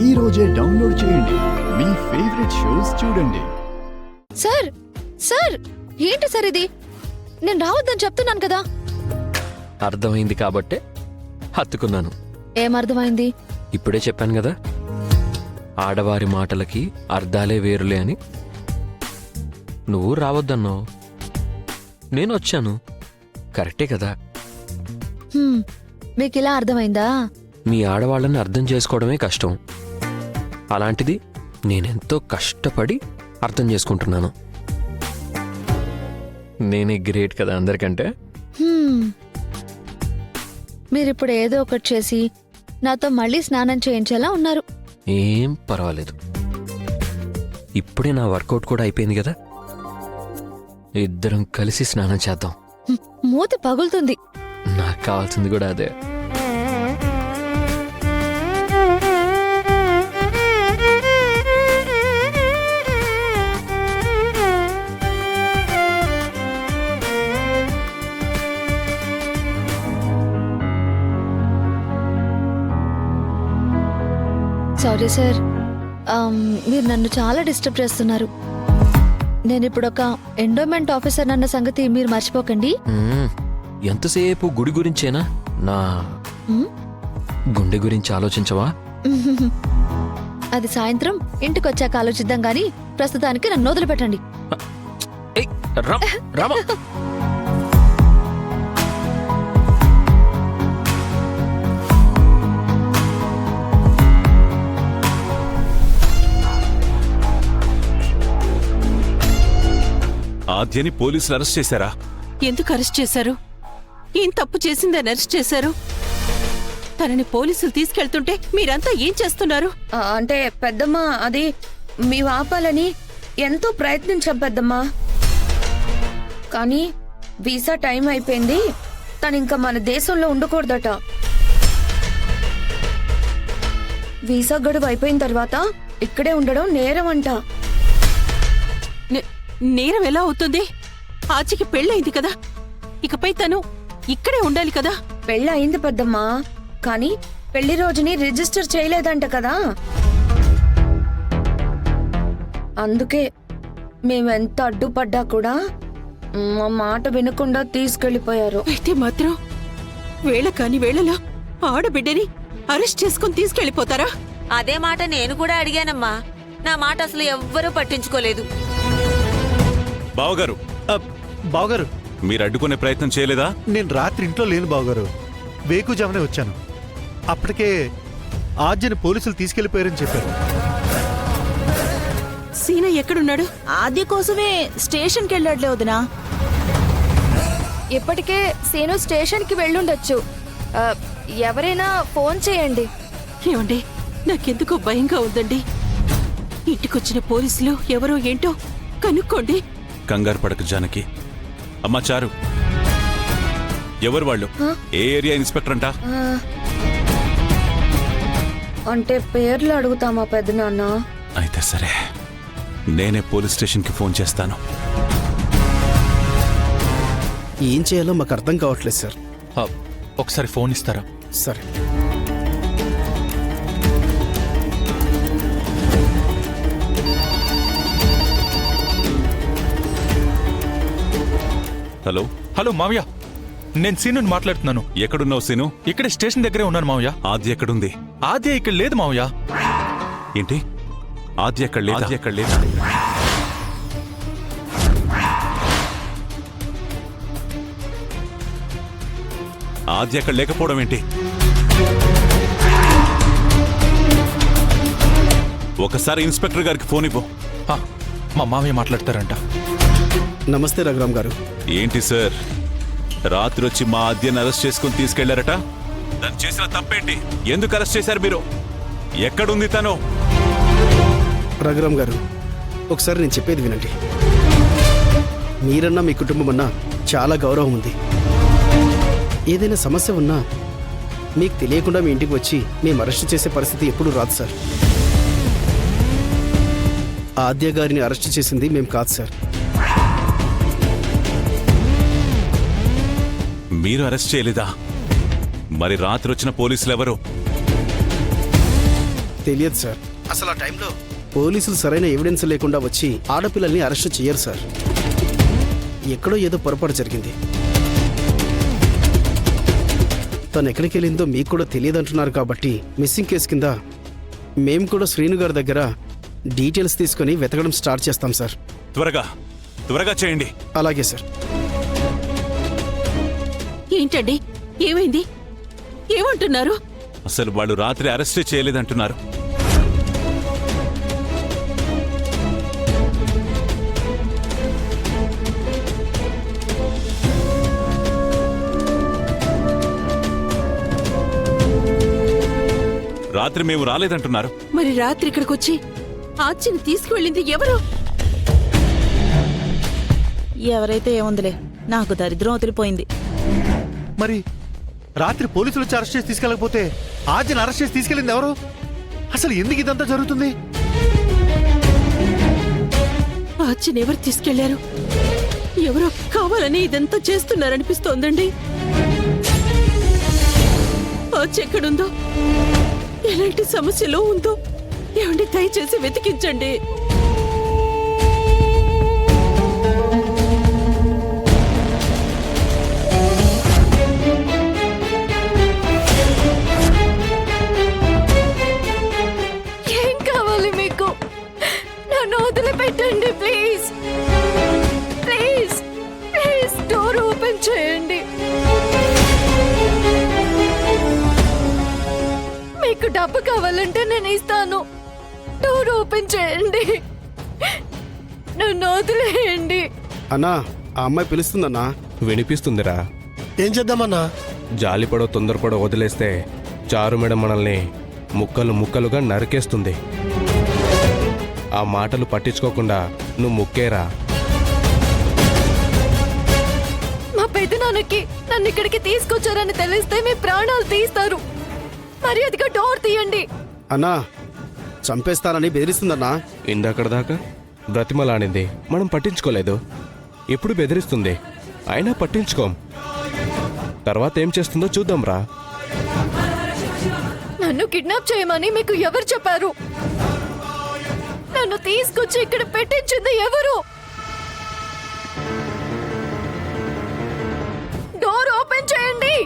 ఈ రోజే డౌన్లోడ్ చేయండి. మీ ఫేవరెట్ షోస్ చూడండి. సార్ సార్ ఏంటి సార్ ఇది? నేను రావద్దని చెప్తున్నాను కదా. అర్థమైంది కాబట్టే హత్తుకున్నాను. ఏమర్థమైంది? ఇప్పుడే చెప్పాను కదా, ఆడవారి మాటలకి అర్థాలే వేరులే అని. నువ్వు రావద్దన్నావు, నేను వచ్చాను. కరెక్టే కదా. మీకు ఇలా అర్థమైందా? మీ ఆడవాళ్ళని అర్థం చేసుకోవడమే కష్టం. అలాంటిది నేనెంతో కష్టపడి అర్థం చేసుకుంటున్నాను. నేనే గ్రేట్ కదా అందరికంటే. మీరిప్పుడు ఏదో ఒకటి చేసి నాతో మళ్ళీ స్నానం చేయించేలా ఉన్నారు. ఏం పర్వాలేదు, ఇప్పుడే నా వర్కౌట్ కూడా అయిపోయింది కదా. ఇద్దరం కలిసి స్నానం చేద్దాం. మూతి పగులుతుంది. నాకు కావాల్సింది కూడా అదే. సారీ సార్, మీరు నన్ను చాలా డిస్టర్బ్ చేస్తున్నారు. నేను ఇప్పుడు ఒక ఎండోమెంట్ ఆఫీసర్ అన్న సంగతి మీరు మర్చిపోకండి. ఎంతసేపు గుడి గురించేనా? నా గుండె గురించి ఆలోచించవా? అది సాయంత్రం ఇంటికి వచ్చాక ఆలోచిద్దాం గాని ప్రస్తుతానికి నన్ను వదిలిపెట్టండి. ఏయ్, రామా. ఆద్యని పోలీసులు అరెస్ట్ చేశారా? ఎందుకు అరెస్ట్ చేశారు? ఏం తప్పు చేసిందని అరెస్ట్ చేశారు? తనని పోలీసులు తీసుకెళ్తుంటే మీరంతా ఏం చేస్తున్నారు? అంటే పెద్దమ్మా, అది మీ ఆపాలని ఎంతో ప్రయత్నించాం పెద్దమ్మా. కానీ వీసా టైం అయిపోయింది. తను ఇంకా మన దేశంలో ఉండకూడదట. వీసా గడువు అయిపోయిన తర్వాత ఇక్కడే ఉండడం నేరం అంట. నేరం ఎలా అవుతుంది? ఆచికి పెళ్ళయింది కదా, ఇకపై తను ఇక్కడే ఉండాలి కదా. పెళ్ళి అయింది పెద్దమ్మా, కానీ పెళ్లి రోజుని రిజిస్టర్ చేయలేదంట కదా. అందుకే మేమెంత అడ్డుపడ్డా కూడా మా మాట వినకుండా తీసుకెళ్లిపోయారు. అయితే మాత్రం వేళ కాని వేళలో ఆడబిడ్డని అరెస్ట్ చేసుకుని తీసుకెళ్లిపోతారా? అదే మాట నేను కూడా అడిగానమ్మా. నా మాట అసలు ఎవ్వరూ పట్టించుకోలేదు. బావగారు, బావగారు, మీరు అడ్డుకునే ప్రయత్నం చేయలేదా? నేను రాత్రి ఇంట్లో లేను బావగారు. వేకుజామునే వచ్చాను. అప్పటికే ఆద్యని పోలీసులు తీసుకెళ్లిపోయారని చెప్పారు. సీన ఎక్కడున్నాడు? ఆద్య కోసమే స్టేషన్కి వెళ్ళట్లే వదినా. ఇప్పటికే సీను స్టేషన్కి వెళ్ళుండొచ్చు. ఎవరైనా ఫోన్ చేయండి. ఏమండి, నాకెందుకో భయంగా ఉందండి. ఇంటికొచ్చిన పోలీసులు ఎవరో ఏంటో కనుక్కోండి. కంగారు పడక జానకి. అమ్మా చారు, ఎవరు వాళ్ళు? ఏ ఏరియా ఇన్స్పెక్టర్ అంట? అంటే పేర్లు అడుగుతామా పెద్దనాన్న? అయితే సరే, నేనే పోలీస్ స్టేషన్కి ఫోన్ చేస్తాను. ఏం చేయాలో మాకు అర్థం కావట్లేదు సార్. ఒకసారి ఫోన్ ఇస్తారా? సరే. హలో. హలో మావయ్య, నేను సీనుని మాట్లాడుతున్నాను. ఎక్కడున్నావు సీను? ఇక్కడ స్టేషన్ దగ్గరే ఉన్నాను మావయ్య. ఆద్య ఎక్కడుంది? ఆద్య ఇక్కడ లేదు మావయ్య. ఏంటి? ఆద్య ఎక్కడ లేదు? ఆద్య ఎక్కడ లేదు? ఆద్య ఎక్కడ లేకపోవడం ఏంటి? ఒకసారి ఇన్స్పెక్టర్ గారికి ఫోన్ ఇవ్వు. మా మావయ్య మాట్లాడతారంట. నమస్తే రఘురామ్ గారు. ఏంటి సార్, రాత్రి వచ్చి మా ఆద్యని అరెస్ట్ చేసుకుని తీసుకెళ్లారట? తను చేసిన తప్పేంటి? ఎందుకు అరెస్ట్ చేశారు మీరు? ఎక్కడుంది తను? రఘురామ్ గారు, ఒకసారి నేను చెప్పేది వినండి. మీరన్నా మీ కుటుంబం అన్నా చాలా గౌరవం ఉంది. ఏదైనా సమస్య ఉన్నా మీకు తెలియకుండా మీ ఇంటికి వచ్చి మేము అరెస్ట్ చేసే పరిస్థితి ఎప్పుడూ రాదు సార్. ఆద్య గారిని అరెస్ట్ చేసింది మేము కాదు సార్. మీరు అరెస్ట్ చేయలేదా? మరి రాత్రి వచ్చిన పోలీసులు ఎవరు? తెలియదు సార్. అసలు ఆ టైంలో పోలీసులు సరైన ఎవిడెన్స్ లేకుండా వచ్చి ఆడపిల్లల్ని అరెస్ట్ చేయరు సార్. ఎక్కడో ఏదో పొరపాటు జరిగింది. తను ఎక్కడికి వెళ్ళిందో మీకు కూడా తెలియదు అంటున్నారు కాబట్టి మిస్సింగ్ కేసు కింద మేము కూడా శ్రీను గారి దగ్గర డీటెయిల్స్ తీసుకొని వెతకడం స్టార్ట్ చేస్తాం సార్. త్వరగా చేయండి. అలాగే సార్. ఏంటండి ఏమైంది? ఏమంటున్నారు? అసలు వాళ్ళు రాత్రి అరెస్ట్ చేయలేదంటున్నారు. రాత్రి మేము రాలేదంటున్నారు. మరి రాత్రి ఇక్కడికి వచ్చి ఆచిని తీసుకువెళ్ళింది ఎవరు? ఎవరైతే ఏముందిలే, నాకు దరిద్రం వదిలిపోయింది. మరి రాత్రి పోలీసులు వచ్చి అరెస్ట్ చేసి తీసుకెళ్ళకపోతే ఆజ్ని అరెస్ట్ చేసి తీసుకెళ్ళింది ఎవరు? అసలు ఎందుకు ఇదంతా జరుగుతుంది? ఆచిని ఎవరు తీసుకెళ్లారు? ఎవరో కావాలని ఇదంతా చేస్తున్నారనిపిస్తోందండి. ఆచి ఎక్కడుందో, ఎలాంటి సమస్యలో ఉందో ఏమండి దయచేసి వెతికించండి. ఏం కావాలి మీకు? నన్ను వదిలిపెట్టండి please. Please please door open చేయండి. మీకు డబ్బు కావాలంటే నేను ఇస్తాను. డోర్ ఓపెన్ చేయండి. నన్ను వదిలేయండి. అన్నా, ఆ అమ్మాయి పిలుస్తుందన్నా. వినిపిస్తుందిరా. ఏం చేద్దామన్నా? జాలిపడో తొందరపడో వదిలేస్తే చారు మేడం మనల్ని ముక్కలు ముక్కలుగా నరికేస్తుంది. ఆ మాటలు పట్టించుకోకుండా నువ్వు ముక్కేరా. మా పెద్దనాన్నకి నన్ను ఇక్కడికి తీసుకొచ్చారని తెలిస్తే మీ ప్రాణాలు తీస్తారు. మర్యాదగా డోర్ తీయండి. అన్నా, చంపేస్తానని బెదిరిస్తుందన్నా. ఇందాకడ దాకా బ్రతిమలాడింది, మనం పట్టించుకోలేదు. ఇప్పుడు బెదిరిస్తుంది, అయినా పట్టించుకోం. తర్వాత ఏం చేస్తుందో చూద్దాంరా. నన్ను కిడ్నాప్ చేయమని మీకు ఎవరు చెప్పారు? నన్ను తీసుకొచ్చి ఇక్కడ పెట్టించింది ఎవరు? డోర్ ఓపెన్ చేయండి.